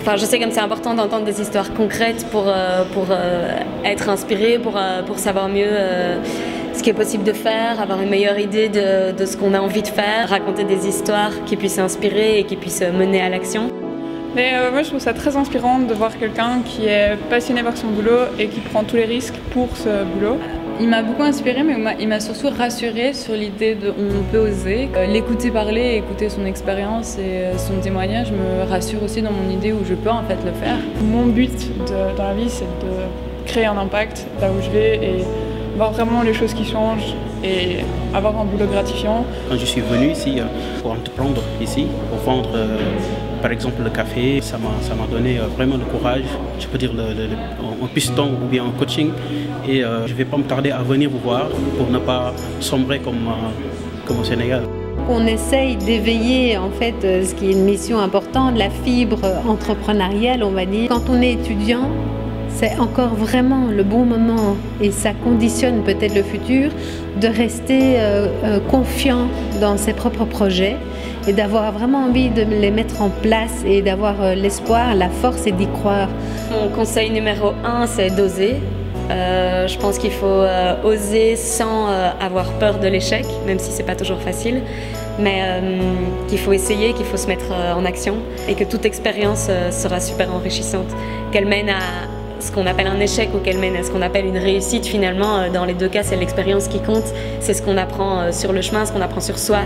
Enfin, je sais comme c'est important d'entendre des histoires concrètes pour être inspiré, pour savoir mieux ce qui est possible de faire, avoir une meilleure idée de ce qu'on a envie de faire, raconter des histoires qui puissent inspirer et qui puissent mener à l'action. Mais moi je trouve ça très inspirant de voir quelqu'un qui est passionné par son boulot et qui prend tous les risques pour ce boulot. Il m'a beaucoup inspiré, mais il m'a surtout rassuré sur l'idée on peut oser. L'écouter parler, écouter son expérience et son témoignage me rassure aussi dans mon idée où je peux en fait le faire. Mon but dans la vie, c'est de créer un impact là où je vais et voir vraiment les choses qui changent et avoir un boulot gratifiant. Quand je suis venu ici pour entreprendre ici, pour vendre par exemple le café, ça m'a donné vraiment le courage, je peux dire un piston ou bien un coaching, et je ne vais pas me tarder à venir vous voir pour ne pas sombrer comme au Sénégal. On essaye d'éveiller en fait ce qui est une mission importante, la fibre entrepreneuriale on va dire. Quand on est étudiant, c'est encore vraiment le bon moment et ça conditionne peut-être le futur de rester confiant dans ses propres projets et d'avoir vraiment envie de les mettre en place et d'avoir l'espoir, la force et d'y croire. Mon conseil numéro 1, c'est d'oser. Je pense qu'il faut oser sans avoir peur de l'échec, même si c'est pas toujours facile, mais qu'il faut essayer, qu'il faut se mettre en action et que toute expérience sera super enrichissante, qu'elle mène à ce qu'on appelle un échec ou qu'elle mène à ce qu'on appelle une réussite. Finalement, dans les deux cas, c'est l'expérience qui compte, c'est ce qu'on apprend sur le chemin, ce qu'on apprend sur soi.